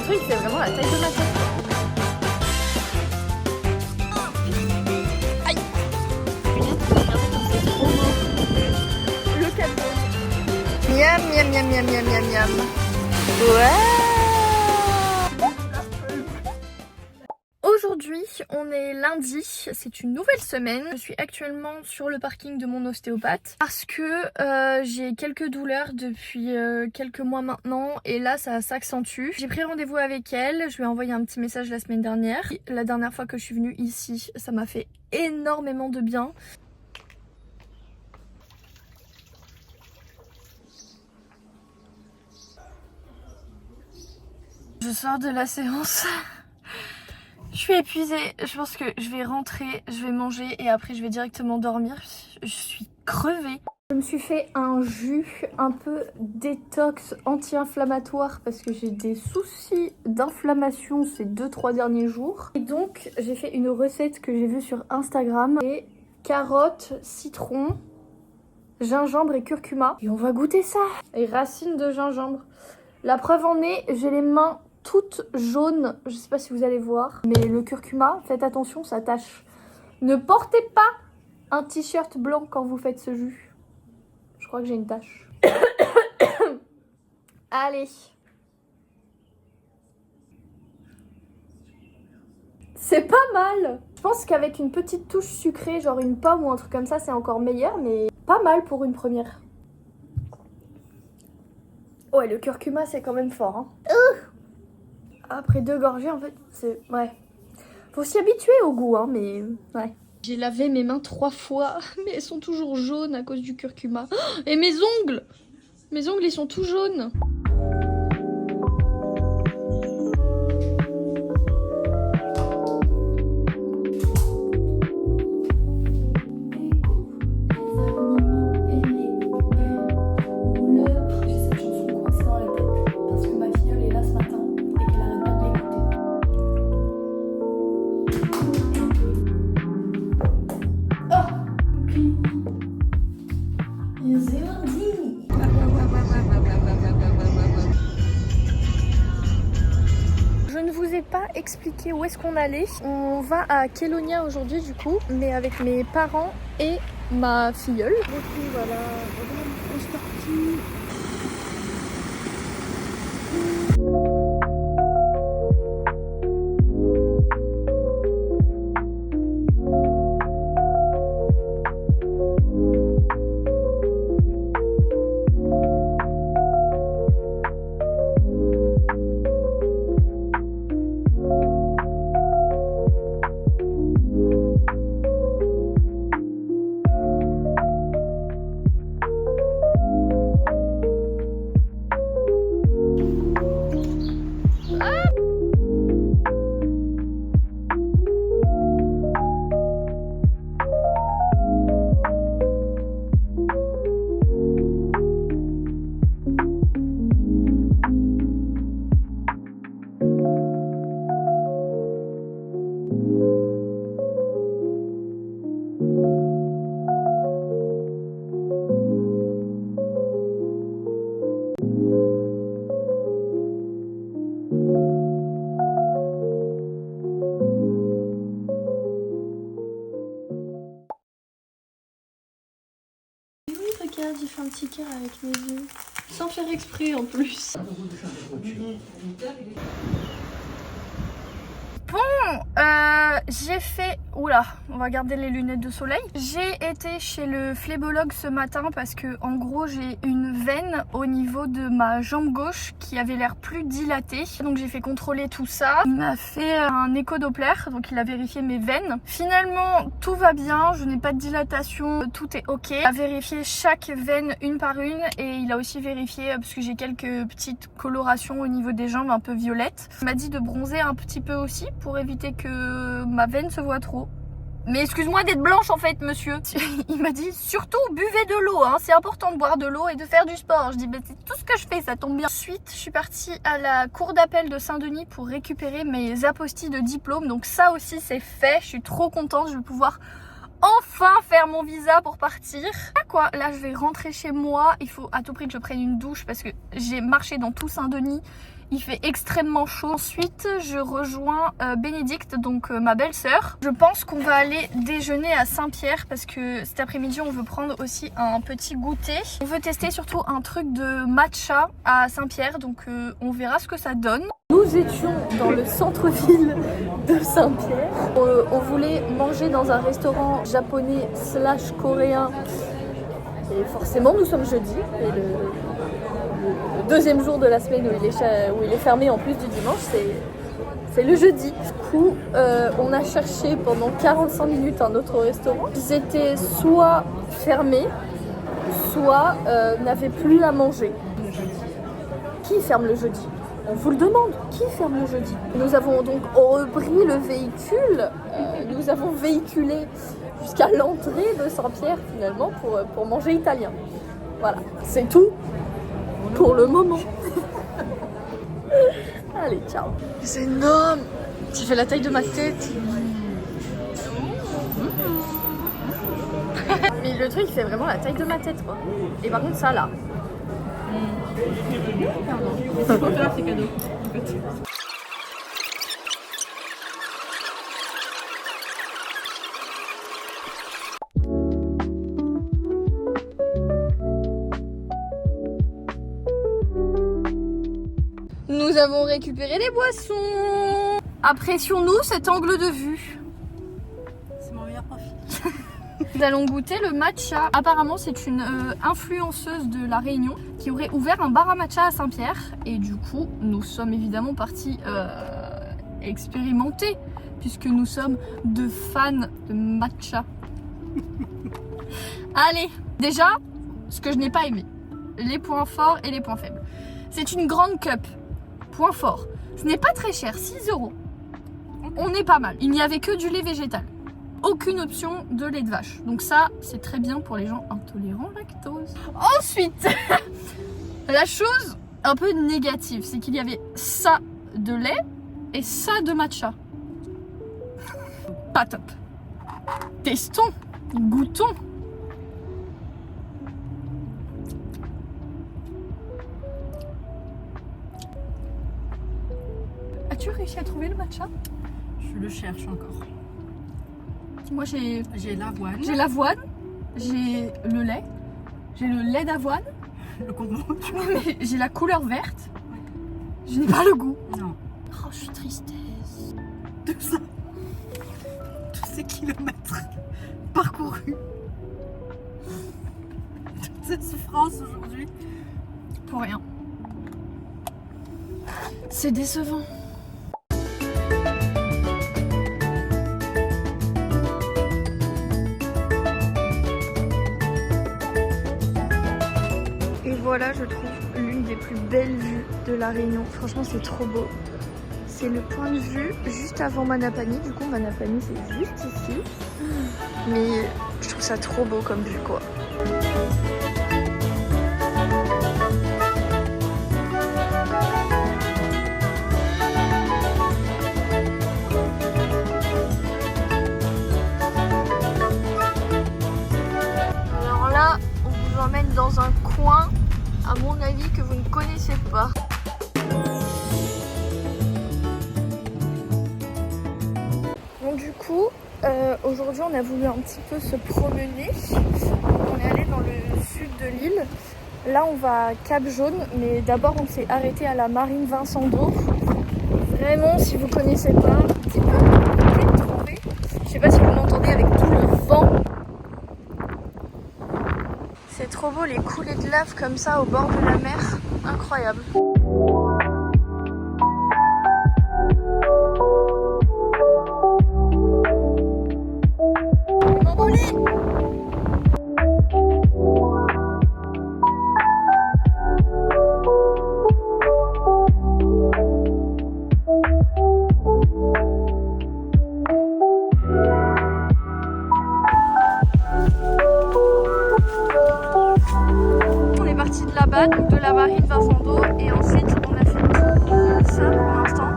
truc, c'est vraiment la taille de ma tête. Aïe. C'est trop beau. Le cadeau. Miam, miam, miam, miam, miam, miam, miam. Ouais. Aujourd'hui, on est lundi, c'est une nouvelle semaine. Je suis actuellement sur le parking de mon ostéopathe parce que j'ai quelques douleurs depuis quelques mois maintenant et là ça s'accentue. J'ai pris rendez-vous avec elle, je lui ai envoyé un petit message la semaine dernière. La dernière fois que je suis venue ici, ça m'a fait énormément de bien. Je sors de la séance. Je suis épuisée, je pense que je vais rentrer, je vais manger et après je vais directement dormir. Je suis crevée. Je me suis fait un jus un peu détox anti-inflammatoire parce que j'ai des soucis d'inflammation ces 2-3 derniers jours. Et donc j'ai fait une recette que j'ai vue sur Instagram. Et carottes, citron, gingembre et curcuma. Et on va goûter ça. Et racines de gingembre. La preuve en est, j'ai les mains toute jaune, je sais pas si vous allez voir, mais le curcuma, faites attention, ça tâche. Ne portez pas un t-shirt blanc quand vous faites ce jus. Je crois que j'ai une tache. Allez. C'est pas mal. Je pense qu'avec une petite touche sucrée, genre une pomme ou un truc comme ça, c'est encore meilleur, mais pas mal pour une première. Ouais, le curcuma, c'est quand même fort, hein. Après 2 gorgées, en fait, c'est... Ouais. Faut s'y habituer au goût, hein, mais... Ouais. J'ai lavé mes mains 3 fois, mais elles sont toujours jaunes à cause du curcuma. Oh, et mes ongles! Mes ongles, ils sont tout jaunes. Je ne vous ai pas expliqué où est-ce qu'on allait. On va à Kélonia aujourd'hui du coup, mais avec mes parents et ma filleule. Et puis voilà, on est parti. Regarde, j'ai fait un petit cœur avec mes yeux. Sans faire exprès en plus. Bon, j'ai fait... Oula, on va garder les lunettes de soleil. J'ai été chez le phlébologue ce matin parce que en gros j'ai une veine au niveau de ma jambe gauche qui avait l'air plus dilatée. Donc j'ai fait contrôler tout ça. Il m'a fait un écho-doppler, donc il a vérifié mes veines. Finalement, tout va bien, je n'ai pas de dilatation, tout est ok. Il a vérifié chaque veine une par une et il a aussi vérifié, parce que j'ai quelques petites colorations au niveau des jambes un peu violettes. Il m'a dit de bronzer un petit peu aussi pour éviter que ma veine se voit trop. Mais excuse-moi d'être blanche en fait, monsieur. Il m'a dit surtout buvez de l'eau, hein. C'est important de boire de l'eau et de faire du sport. Je dis bah, c'est tout ce que je fais, ça tombe bien. Ensuite, je suis partie à la cour d'appel de Saint-Denis pour récupérer mes apostilles de diplôme. Donc ça aussi c'est fait, je suis trop contente, je vais pouvoir enfin faire mon visa pour partir. Quoi, là je vais rentrer chez moi. Il faut à tout prix que je prenne une douche parce que j'ai marché dans tout Saint-Denis. Il fait extrêmement chaud. Ensuite, je rejoins Bénédicte, donc ma belle-sœur. Je pense qu'on va aller déjeuner à Saint-Pierre parce que cet après-midi, on veut prendre aussi un petit goûter. On veut tester surtout un truc de matcha à Saint-Pierre, donc on verra ce que ça donne. Nous étions dans le centre-ville de Saint-Pierre. On voulait manger dans un restaurant japonais / coréen. Et forcément, nous sommes jeudi. Et le deuxième jour de la semaine où il est fermé en plus du dimanche, c'est le jeudi. Du coup, on a cherché pendant 45 minutes un autre restaurant. Ils étaient soit fermés, soit n'avaient plus à manger. Qui ferme le jeudi ? On vous le demande, qui ferme le jeudi? Nous avons donc repris le véhicule, nous avons véhiculé jusqu'à l'entrée de Saint-Pierre finalement pour manger italien. Voilà, c'est tout pour le moment. Allez, ciao. C'est énorme, ça fait la taille de ma tête. Mais le truc il fait vraiment la taille de ma tête quoi. Et par contre ça là. C'est cadeau. Nous avons récupéré les boissons. Apprécions-nous cet angle de vue. C'est mon meilleur profil. Nous allons goûter le matcha. Apparemment, c'est une influenceuse de La Réunion qui aurait ouvert un bar à matcha à Saint-Pierre. Et du coup, nous sommes évidemment partis expérimenter puisque nous sommes de fans de matcha. Allez, déjà, ce que je n'ai pas aimé, les points forts et les points faibles. C'est une grande cup. Point fort, ce n'est pas très cher, 6 €. On est pas mal. Il n'y avait que du lait végétal. Aucune option de lait de vache. Donc ça, c'est très bien pour les gens intolérants au lactose. Ensuite, la chose un peu négative, c'est qu'il y avait ça de lait et ça de matcha. Pas top. Testons, goûtons. As-tu réussi à trouver le matcha? Je le cherche encore. Moi j'ai l'avoine. J'ai l'avoine, j'ai le lait, j'ai le lait d'avoine. Le combo. J'ai la couleur verte. Je n'ai pas le goût. Non. Oh, je suis tristesse. Tout ça. Tous ces kilomètres parcourus. Toute cette souffrance aujourd'hui. Pour rien. C'est décevant. Et voilà, je trouve l'une des plus belles vues de La Réunion. Franchement, c'est trop beau. C'est le point de vue juste avant Manapani. Du coup, Manapani, c'est juste ici. Mais je trouve ça trop beau comme vue, quoi. Alors là, on vous emmène dans un coin, à mon avis, que vous ne connaissez pas. Bon, du coup, aujourd'hui, on a voulu un petit peu se promener. On est allé dans le sud de l'île. Là, on va à Cap Jaune, mais d'abord, on s'est arrêté à la marine Vincent d'Aure. Vraiment, si vous connaissez pas, un petit peu compliqué de trouver. Je sais pas si vous m'entendez avec tout le vent. C'est trop beau, les coulées de lave comme ça au bord de la mer. Incroyable. M'envoler. On est parti de là-bas, donc de la marine Vincent d'Aure, et ensuite on a fait tout ça pour l'instant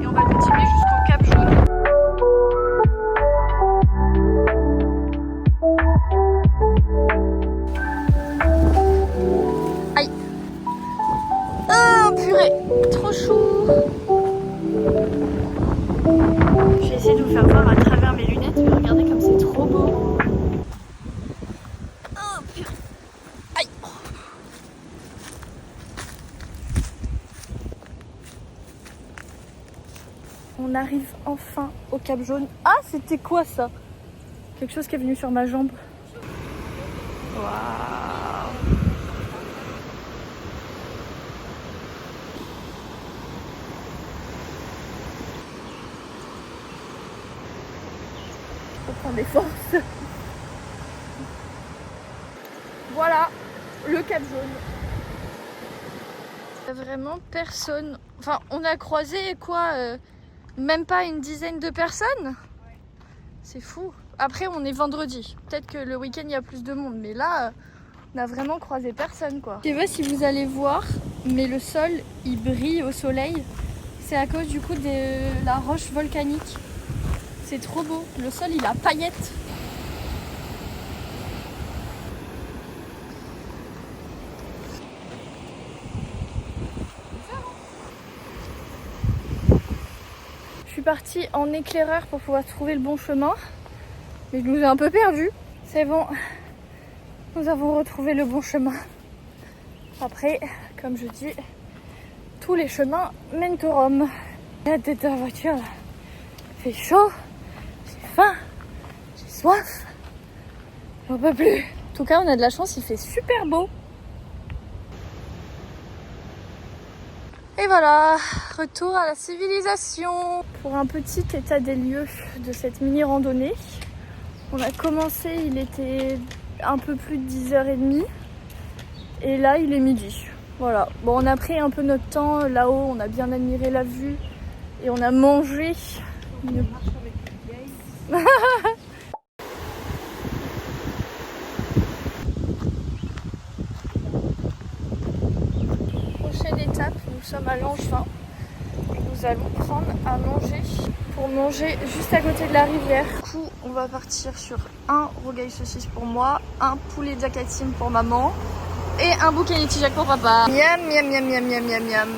et on va continuer jusqu'au Cap Jaune. arrive enfin au Cap Jaune. Ah, c'était quoi ça? Quelque chose qui est venu sur ma jambe. Waouh! Je reprends des forces. Voilà, le Cap Jaune. Il n'y a vraiment personne. Enfin, on a croisé quoi, même pas une dizaine de personnes. C'est fou. Après, on est vendredi. Peut-être que le week-end, il y a plus de monde. Mais là, on a vraiment croisé personne, quoi. Je sais pas si vous allez voir, mais le sol, il brille au soleil. C'est à cause du coup de la roche volcanique. C'est trop beau. Le sol, il a paillettes. Je suis partie en éclaireur pour pouvoir trouver le bon chemin. Mais je nous ai un peu perdus. C'est bon. Nous avons retrouvé le bon chemin. Après, comme je dis, tous les chemins mènent au Rhum. La tête de la voiture, il fait chaud, j'ai faim, j'ai soif, j'en peux plus. En tout cas, on a de la chance, il fait super beau. Et voilà, retour à la civilisation. Pour un petit état des lieux de cette mini randonnée, on a commencé, il était un peu plus de 10h30 et là il est midi. Voilà, bon, on a pris un peu notre temps là-haut, on a bien admiré la vue et on a mangé. Prochaine étape, nous sommes à Langevin. Nous allons prendre à manger pour manger juste à côté de la rivière. Du coup, on va partir sur un rogaille saucisse pour moi, un poulet d'Akatim pour maman et un bouquet Jack pour papa. Miam, miam, miam, miam, miam, miam, miam.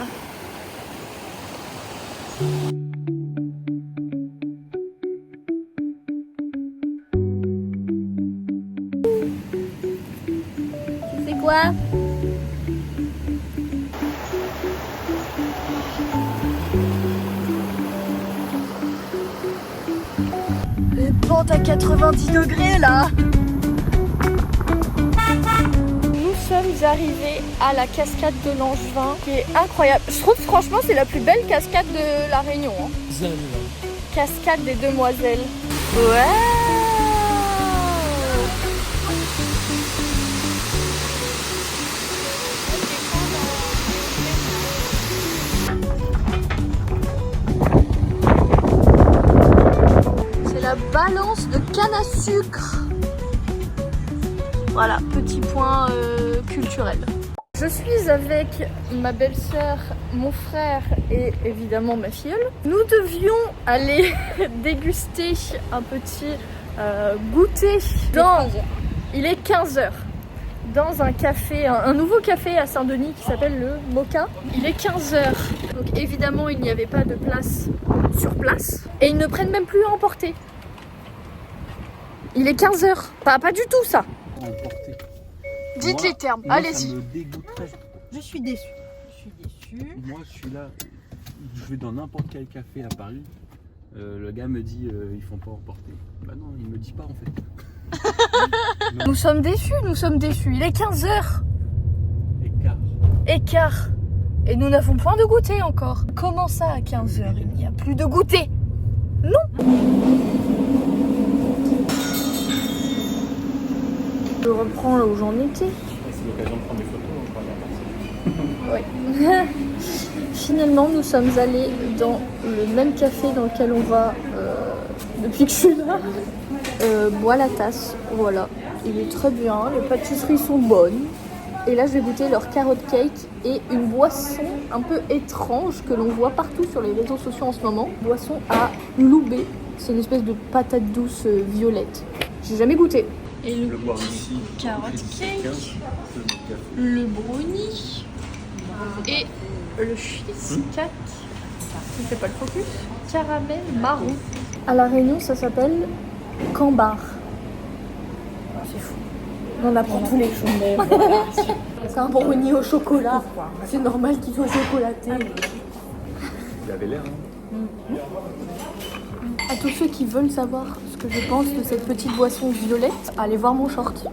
Tu fais quoi? Les pentes à 90 degrés là. Nous sommes arrivés à la cascade de Langevin qui est incroyable. Je trouve franchement c'est la plus belle cascade de la Réunion. Hein. Cascade des Demoiselles. Ouais. La balance de canne à sucre. Voilà, petit point culturel. Je suis avec ma belle-sœur, mon frère et évidemment ma filleule. Nous devions aller déguster un petit goûter dans... Il est 15h. Dans un café, un nouveau café à Saint-Denis qui s'appelle le Mocha. Il est 15h. Donc évidemment, il n'y avait pas de place sur place. Et ils ne prennent même plus à emporter. Il est 15h. Pas du tout ça. Dites les termes. Allez-y. Je suis déçue. Moi, je suis là. Je vais dans n'importe quel café à Paris. Le gars me dit ils font pas emporter. Bah non, il me dit pas en fait. Nous sommes déçus. Il est 15h. Écart. Et nous n'avons point de goûter encore. Comment ça à 15h? Il n'y a plus de goûter? Non. Je reprends là où j'en étais. C'est l'occasion de prendre des photos. Oui. Finalement, nous sommes allés dans le même café dans lequel on va depuis que je suis là. Bois la tasse, voilà. Il est très bien, les pâtisseries sont bonnes. Et là, je vais goûter leur carrot cake et une boisson un peu étrange que l'on voit partout sur les réseaux sociaux en ce moment. Boisson à loubé. C'est une espèce de patate douce violette. J'ai jamais goûté. Et le carrot cake, le brownie et le cheesecake. Je ne fais pas le focus. Caramel marron. À La Réunion, ça s'appelle cambar. C'est fou. On apprend tous les jours. C'est un brownie au chocolat. C'est normal qu'il soit chocolaté. Il avait l'air, hein. À tous ceux qui veulent savoir ce que je pense de cette petite boisson violette, allez voir mon short.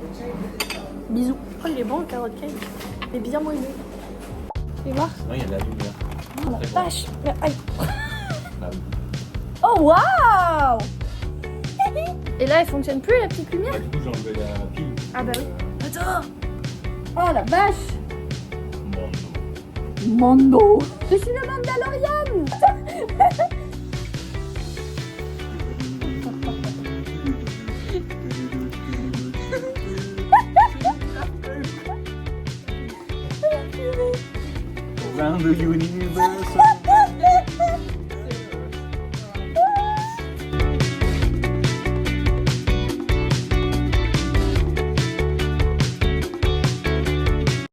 Bisous. Oh, il est bon le carrot cake. Il est bien moelleux. Tu vas voir? Ouais, il y a de la lumière. Oh la vache. Aïe. Bah oui. Oh waouh. Et là, elle fonctionne plus la petite lumière? Bah, du coup, j'ai enlevé la pile. Ah bah oui. Attends. Oh la vache. Mando. Je suis le Mandalorian. Around the universe.